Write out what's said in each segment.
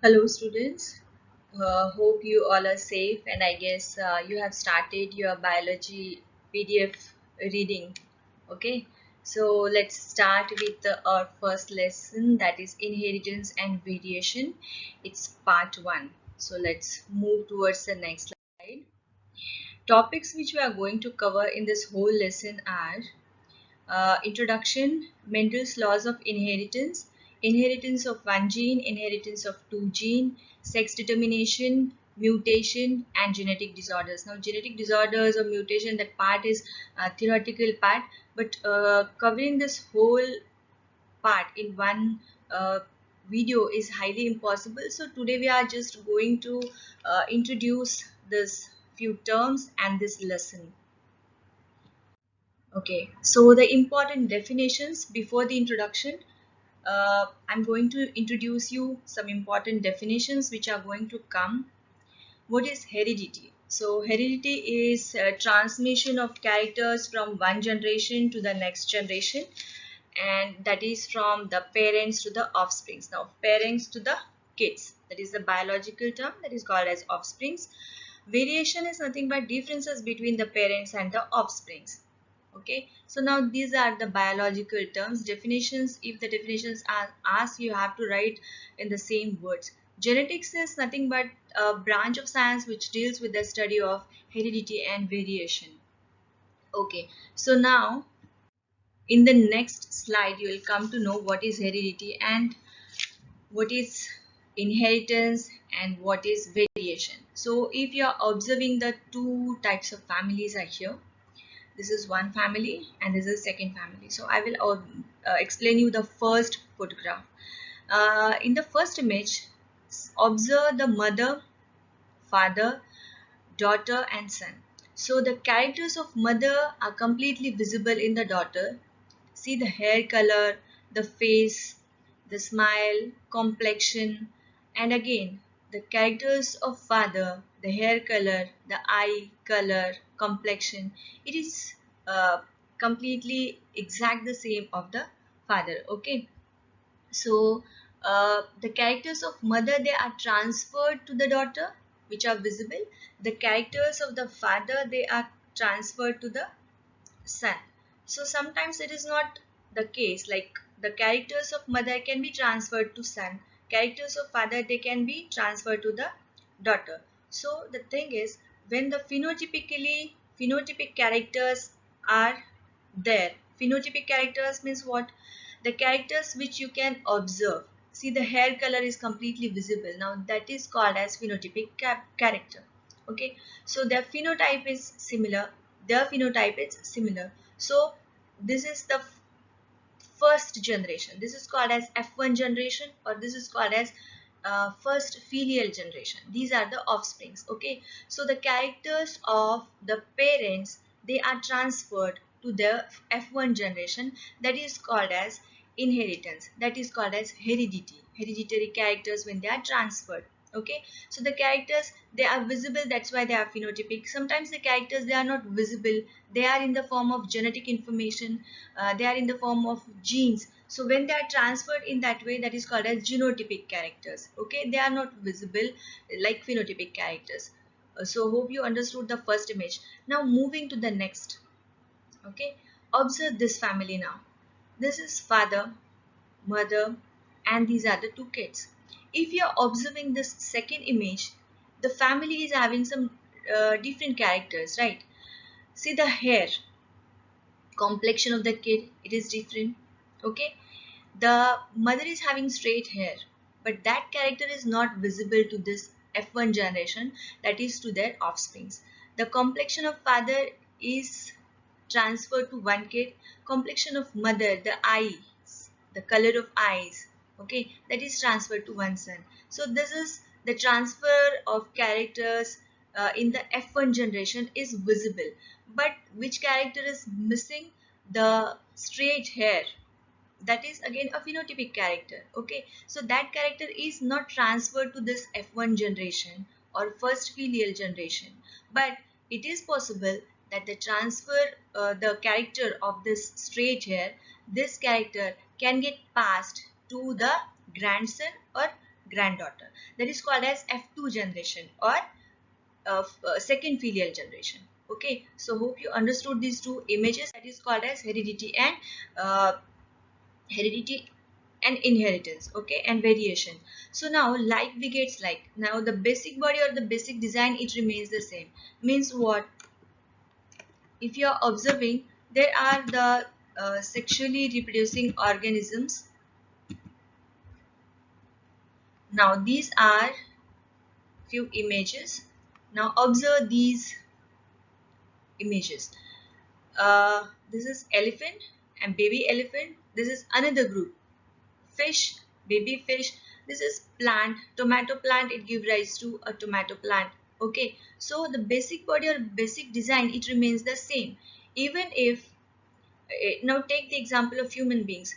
Hello students, hope you all are safe and I guess you have started your biology PDF reading. Okay, so let's start with our first lesson, that is inheritance and variation. It's part 1. So let's move towards the next slide. Topics which we are going to cover in this whole lesson are introduction, Mendel's laws of inheritance, inheritance of one gene, inheritance of two gene, sex determination, mutation, and genetic disorders. Now, genetic disorders or mutation, that part is theoretical part, but covering this whole part in one video is highly impossible. So today we are just going to introduce this few terms and this lesson. Okay, so the important definitions before the introduction, I'm going to introduce you some important definitions which are going to come. What is heredity? So heredity is transmission of characters from one generation to the next generation, and that is from the parents to the offsprings. Now parents to the kids, that is the biological term, that is called as offsprings. Variation is nothing but differences between the parents and the offsprings. Okay, so now these are the biological terms. Definitions, if the definitions are asked, you have to write in the same words. Genetics is nothing but a branch of science which deals with the study of heredity and variation. Okay, so now in the next slide you will come to know what is heredity and what is inheritance and what is variation. So if you are observing, the two types of families are here. This is one family and this is second family. So I will explain you the first photograph. In the first image, observe the mother, father, daughter and son. So the characters of mother are completely visible in the daughter. See the hair color, the face, the smile, complexion, and again the characters of father, the hair color, the eye color, complexion. It is completely exact the same of the father. Okay, so the characters of mother, they are transferred to the daughter, which are visible. The characters of the father, they are transferred to the son. So sometimes it is not the case, like the characters of mother can be transferred to son, characters of father, they can be transferred to the daughter. So the thing is, when the phenotypic characters are there, phenotypic characters means what? The characters which you can observe. See, the hair color is completely visible. Now that is called as phenotypic character. Okay, so their phenotype is similar, their phenotype is similar. So this is the first generation. This is called as F1 generation, or this is called as first filial generation. These are the offsprings. Okay, so the characters of the parents, they are transferred to the F1 generation, that is called as inheritance, that is called as hereditary characters when they are transferred. Okay, so the characters, they are visible, that's why they are phenotypic. Sometimes the characters, they are not visible, they are in the form of genetic information, they are in the form of genes. So when they are transferred in that way, that is called as genotypic characters. Okay, they are not visible like phenotypic characters. So hope you understood the first image. Now moving to the next. Okay, observe this family now. This is father, mother, and these are the two kids. If you are observing this second image, the family is having some different characters, right? See the hair, complexion of the kid, it is different. Okay, the mother is having straight hair, but that character is not visible to this F1 generation, that is to their offsprings. The complexion of father is transferred to one kid, complexion of mother, the eyes, the color of eyes, okay, that is transferred to one son. So this is the transfer of characters in the F1 generation is visible, but which character is missing? The straight hair, that is again a phenotypic character. Okay, so that character is not transferred to this F1 generation or first filial generation, but it is possible that the transfer, the character of this straight hair, this character can get passed to the grandson or granddaughter. That is called as F2 generation, or second filial generation. Okay, so hope you understood these two images. That is called as uh, heredity and inheritance, okay, and variation. So now like begets like. Now the basic body or the basic design, it remains the same. Means what? If you are observing, there are the sexually reproducing organisms. Now these are few images. Now observe these images. This is elephant and baby elephant. This is another group, fish, baby fish. This is plant, tomato plant. It gives rise to a tomato plant. Okay, so the basic body or basic design, it remains the same. Even if now take the example of human beings.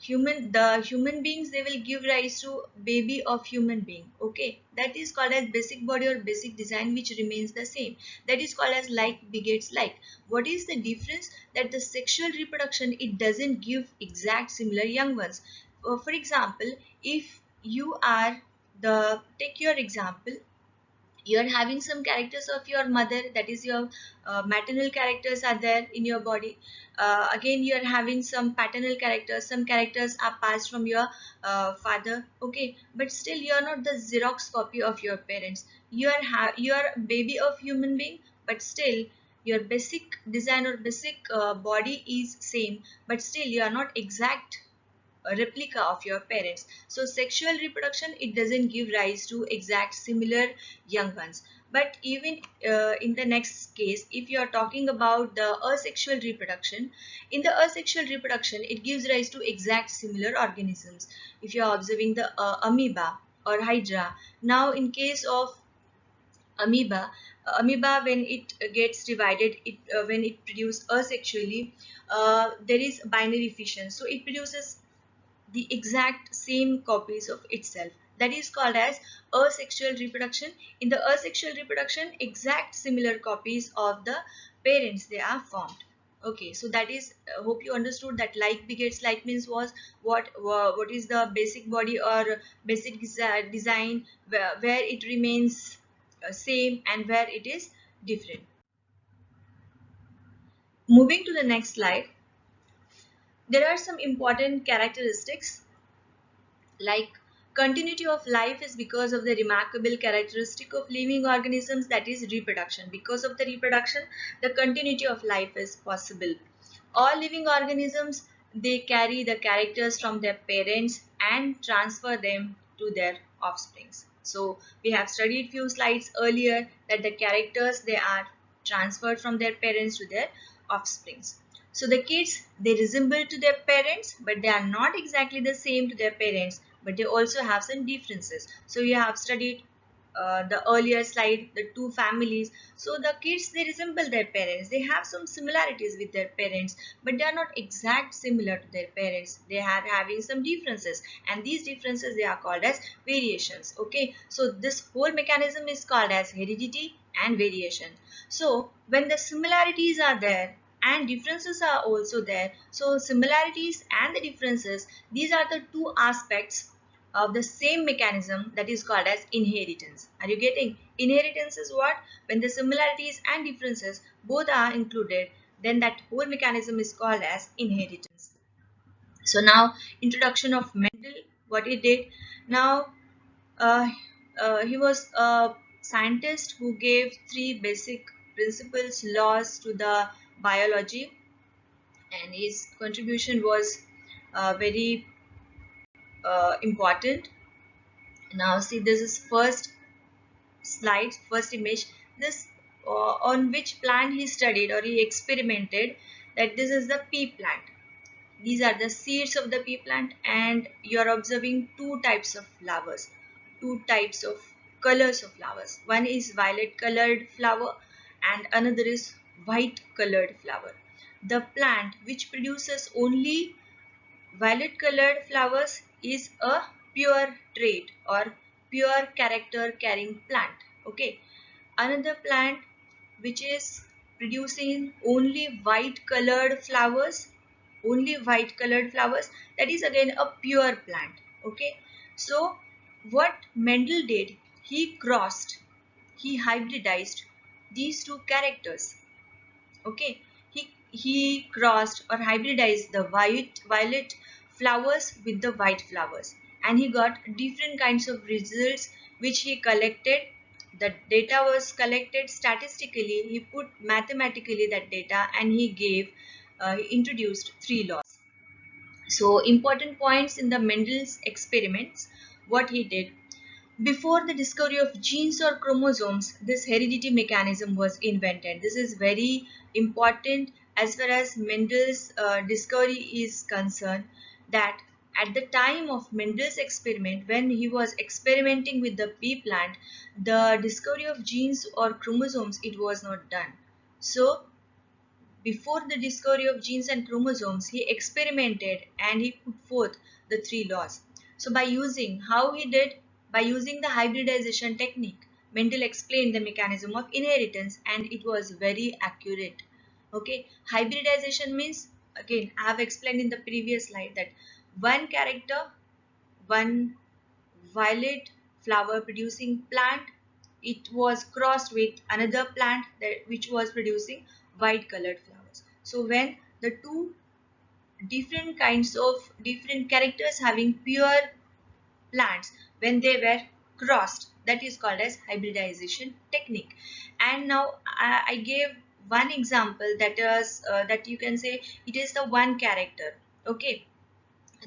The human beings, they will give rise to baby of human being. Okay, that is called as basic body or basic design, which remains the same. That is called as like begets like. What is the difference? That the sexual reproduction, it doesn't give exact similar young ones. For example, if you are the take your example, you are having some characters of your mother, that is your maternal characters are there in your body. Again, you are having some paternal characters, some characters are passed from your father. Okay, but still you are not the Xerox copy of your parents. You are a baby of human being, but still your basic design or basic body is same, but still you are not exact a replica of your parents. So sexual reproduction, it doesn't give rise to exact similar young ones. But even in the next case, if you are talking about the asexual reproduction, in the asexual reproduction, it gives rise to exact similar organisms. If you are observing the amoeba or hydra. Now in case of amoeba, amoeba, when it gets divided, when it produces asexually, there is binary fission, so it produces the exact same copies of itself. That is called as asexual reproduction. In the asexual reproduction, exact similar copies of the parents, they are formed. Okay, so that is, hope you understood that like begets like means was what is the basic body or basic design, where it remains same and where it is different. Moving to the next slide, there are some important characteristics. Like, continuity of life is because of the remarkable characteristic of living organisms, that is reproduction. Because of the reproduction, the continuity of life is possible. All living organisms, they carry the characters from their parents and transfer them to their offsprings. So we have studied few slides earlier that the characters, they are transferred from their parents to their offsprings. So the kids, they resemble to their parents, but they are not exactly the same to their parents, but they also have some differences. So we have studied the earlier slide, the two families. So the kids, they resemble their parents. They have some similarities with their parents, but they are not exact similar to their parents. They are having some differences, and these differences, they are called as variations. Okay, so this whole mechanism is called as heredity and variation. So when the similarities are there and differences are also there, so similarities and the differences, these are the two aspects of the same mechanism, that is called as inheritance. Are you getting? Inheritance is what? When the similarities and differences both are included, then that whole mechanism is called as inheritance. So now, introduction of Mendel, what he did. Now, uh, he was a scientist who gave three basic principles, laws to the biology, and his contribution was very important. Now see, this is first slide, first image. This on which plant he studied or he experimented, that this is the pea plant. These are the seeds of the pea plant, and you are observing two types of flowers, two types of colors of flowers. One is violet colored flower and another is white colored flower. The plant which produces only violet colored flowers is a pure trait or pure character carrying plant. Okay. Another plant which is producing only white colored flowers, that is again a pure plant. Okay. So what Mendel did, he hybridized these two characters. Okay, he crossed or hybridized the violet flowers with the white flowers, and he got different kinds of results which he collected. The data was collected statistically, he put mathematically that data, and he introduced three laws. So important points in the Mendel's experiments, what he did: before the discovery of genes or chromosomes, this heredity mechanism was invented. This is very important as far as Mendel's discovery is concerned, that at the time of Mendel's experiment, when he was experimenting with the pea plant, the discovery of genes or chromosomes, it was not done. So before the discovery of genes and chromosomes, he experimented and he put forth the three laws. So by using, how he did? By using the hybridization technique, Mendel explained the mechanism of inheritance, and it was very accurate. Okay, hybridization means, again, I have explained in the previous slide that one character, one violet flower producing plant, it was crossed with another plant which was producing white colored flowers. So when the two different kinds of different characters having pure plants, when they were crossed, that is called as hybridization technique. And now I gave one example, that is that you can say it is the one character, okay,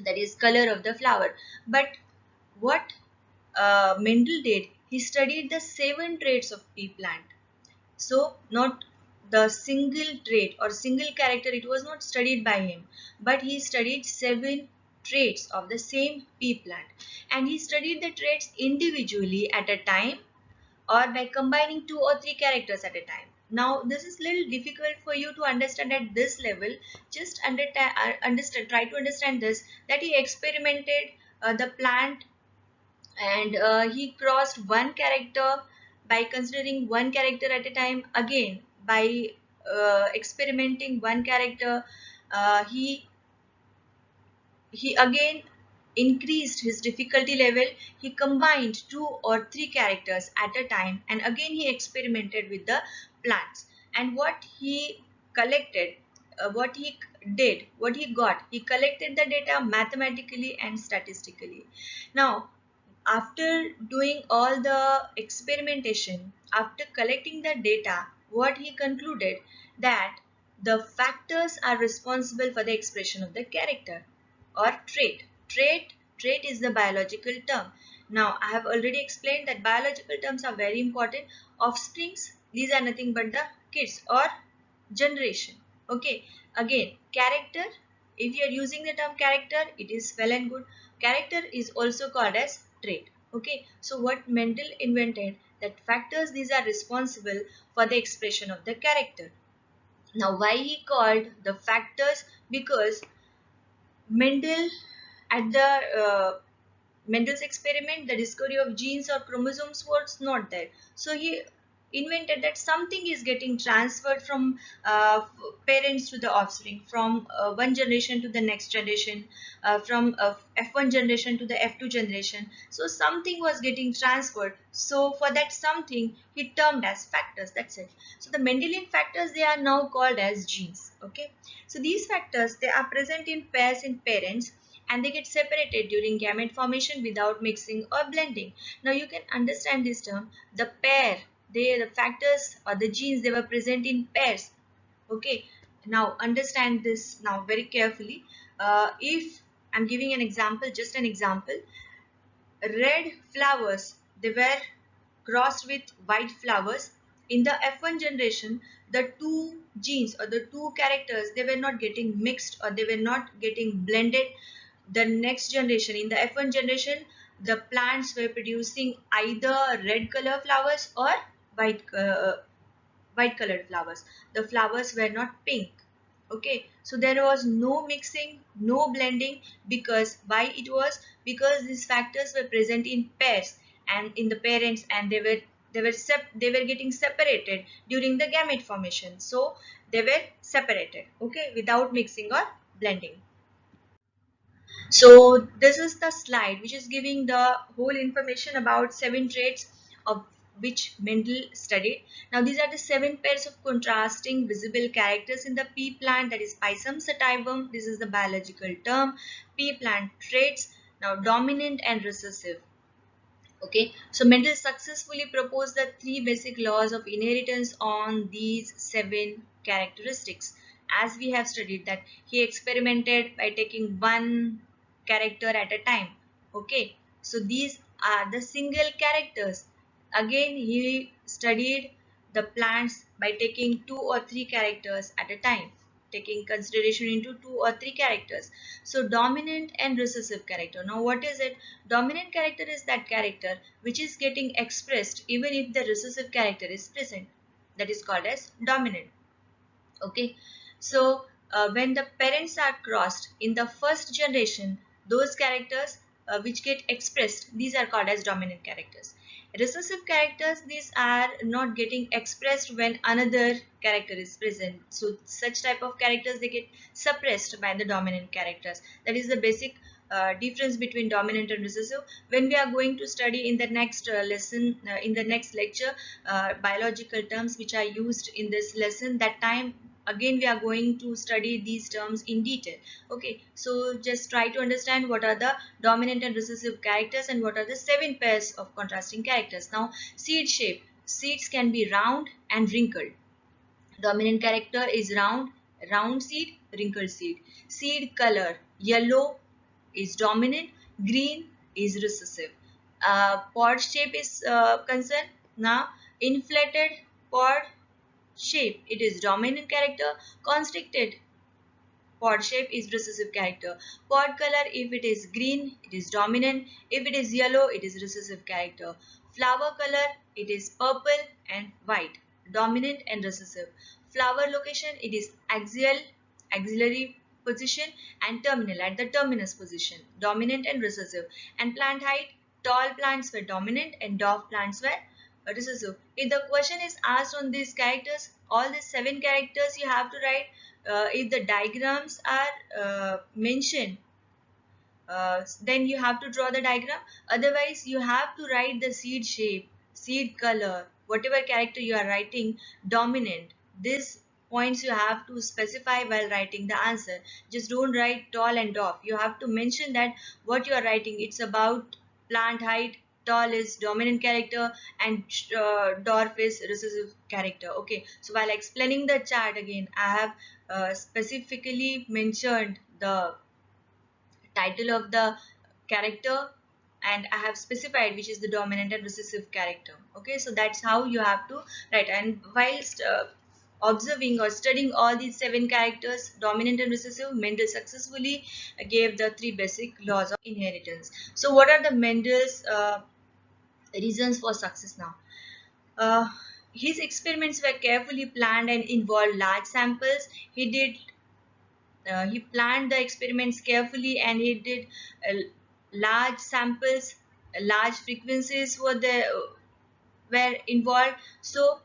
that is color of the flower. But what Mendel did, he studied the 7 traits of pea plant. So not the single trait or single character, it was not studied by him, but he studied 7 traits of the same pea plant, and he studied the traits individually at a time, or by combining 2 or 3 characters at a time. Now this is little difficult for you to understand at this level. Just try to understand this, that he experimented the plant, and he crossed one character by considering one character at a time. Again, by experimenting one character, he again increased his difficulty level. He combined 2 or 3 characters at a time, and again he experimented with the plants. And what he collected, what he did, what he got, he collected the data mathematically and statistically. Now, after doing all the experimentation, after collecting the data, what he concluded, that the factors are responsible for the expression of the character or trait. Trait is the biological term. Now I have already explained that biological terms are very important. Offsprings, these are nothing but the kids or generation. Okay, again, character, if you are using the term character, it is well and good. Character is also called as trait. Okay, so what Mendel invented, that factors, these are responsible for the expression of the character. Now why he called the factors? Because Mendel, at the Mendel's experiment, the discovery of genes or chromosomes was not there. So he invented that something is getting transferred from parents to the offspring, from one generation to the next generation, from F1 generation to the F2 generation. So something was getting transferred. So for that something, he termed as factors. That's it. So the Mendelian factors, they are now called as genes. Okay. So these factors, they are present in pairs in parents, and they get separated during gamete formation without mixing or blending. Now you can understand this term. The pair, the factors or the genes, they were present in pairs. Okay. Now understand this now very carefully. If I'm giving an example, just an example, red flowers, they were crossed with white flowers. In the F1 generation, the two genes or the two characters, they were not getting mixed or they were not getting blended. The next generation, in the F1 generation, the plants were producing either red color flowers or white white colored flowers. The flowers were not pink. Okay, so there was no mixing, no blending. Because why it was? Because these factors were present in pairs and in the parents, and they were getting separated during the gamete formation. So they were separated, okay, without mixing or blending. So this is the slide which is giving the whole information about 7 traits of which Mendel studied. Now these are the 7 pairs of contrasting visible characters in the pea plant, that is Pisum sativum. This is the biological term. Pea plant traits. Now dominant and recessive. Okay, so Mendel successfully proposed the 3 basic laws of inheritance on these 7 characteristics. As we have studied that he experimented by taking one character at a time. Okay, so these are the single characters. Again, he studied the plants by taking 2 or 3 characters at a time, taking consideration into 2 or 3 characters. So dominant and recessive character. Now what is it? Dominant character is that character which is getting expressed even if the recessive character is present. That is called as dominant. Okay, so when the parents are crossed in the first generation, those characters which get expressed, these are called as dominant characters. Recessive characters, these are not getting expressed when another character is present, so such type of characters, they get suppressed by the dominant characters. That is the basic difference between dominant and recessive. When we are going to study in the next lesson, in the next lecture, biological terms which are used in this lesson, that time again we are going to study these terms in detail. Okay, so just try to understand what are the dominant and recessive characters and what are the 7 pairs of contrasting characters. Now seed shape. Seeds can be round and wrinkled. Dominant character is round seed, wrinkled seed. Seed color, yellow is dominant, green is recessive. Pod shape is concerned. Now inflated pod shape, it is dominant character. Constricted pod shape is recessive character. Pod color, if it is green, it is dominant. If it is yellow, it is recessive character. Flower color, it is purple and white, dominant and recessive. Flower location, it is axial, axillary position, and terminal, at the terminus position, dominant and recessive. And plant height, tall plants were dominant and dwarf plants were recessive. If the question is asked on these characters, all these 7 characters you have to write. If the diagrams are mentioned, then you have to draw the diagram. Otherwise you have to write the seed shape, seed color, whatever character you are writing, dominant. These points you have to specify while writing the answer. Just don't write tall and dwarf. You have to mention that what you are writing, it's about plant height. Tall is dominant character and dwarf is recessive character. Okay, so while explaining the chart again, I have specifically mentioned the title of the character and I have specified which is the dominant and recessive character. Okay, so that's how you have to write. And whilst observing or studying all these 7 characters, dominant and recessive, Mendel successfully gave the 3 basic laws of inheritance. So what are the Mendel's reasons for success now? Uh, his experiments were carefully planned and involved large samples. He planned the experiments carefully and he did large samples, large frequencies were involved. So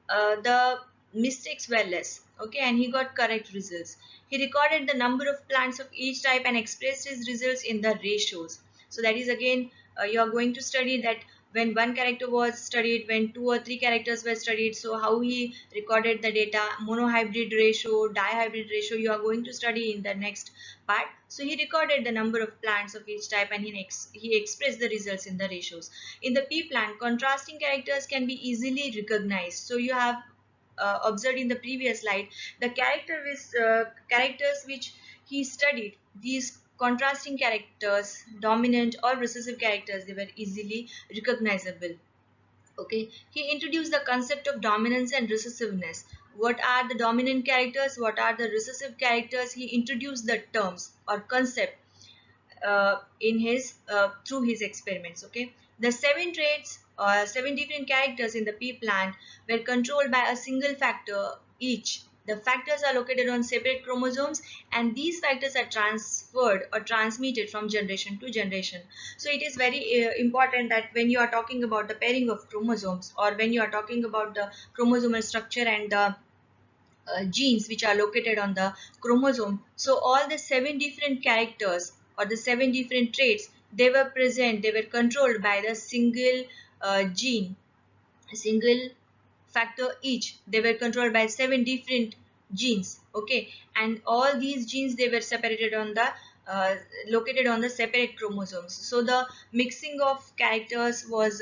the mistakes were less. Okay, and he got correct results. He recorded the number of plants of each type and expressed his results in the ratios. So that is again, you are going to study that when one character was studied, when 2 or 3 characters were studied, so how he recorded the data, monohybrid ratio, dihybrid ratio, you are going to study in the next part. So he recorded the number of plants of each type and he expressed the results in the ratios. In the pea plant, contrasting characters can be easily recognized. So you have observed in the previous slide the characters which he studied, these contrasting characters, dominant or recessive characters, they were easily recognizable. Okay, he introduced the concept of dominance and recessiveness. What are the dominant characters, what are the recessive characters? He introduced the terms or concept in his through his experiments. Okay, the 7 traits or 7 different characters in the pea plant were controlled by a single factor each. The factors are located on separate chromosomes and these factors are transferred or transmitted from generation to generation. So it is very important that when you are talking about the pairing of chromosomes or when you are talking about the chromosomal structure and the genes which are located on the chromosome, so all the 7 different characters or the 7 different traits, they were present, they were controlled by the single gene, a single factor each. They were controlled by 7 different genes. Okay, and all these genes, they were separated on the uh, located on the separate chromosomes. So the mixing of characters was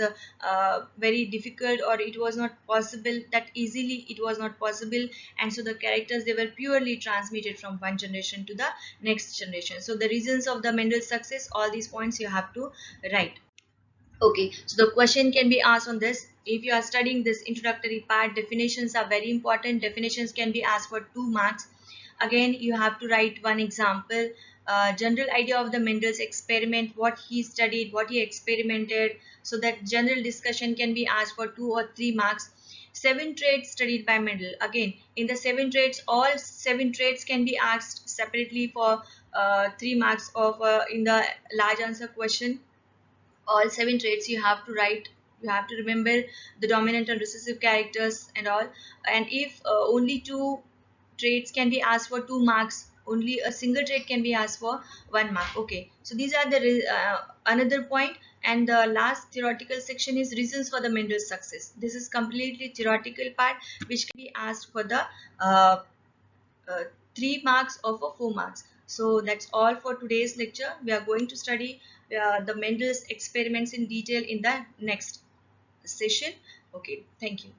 very difficult, or it was not possible that easily, it was not possible. And so the characters, they were purely transmitted from one generation to the next generation. So the reasons of the Mendel's success, all these points you have to write. Okay, so the question can be asked on this. If you are studying this introductory part, definitions are very important. Definitions can be asked for 2 marks. Again, you have to write one example. General idea of the Mendel's experiment, what he studied, what he experimented. So that general discussion can be asked for 2 or 3 marks. 7 traits studied by Mendel. Again, in the 7 traits, all 7 traits can be asked separately for 3 marks of in the large answer question. All 7 traits you have to write. You have to remember the dominant and recessive characters and all. And if only 2 traits can be asked for 2 marks, only a single trait can be asked for 1 mark. Okay, so these are the another point. And the last theoretical section is reasons for the Mendel's success. This is completely theoretical part, which can be asked for the uh, 3 marks or for 4 marks. So that's all for today's lecture. We are going to study the Mendel's experiments in detail in the next session. Okay, thank you.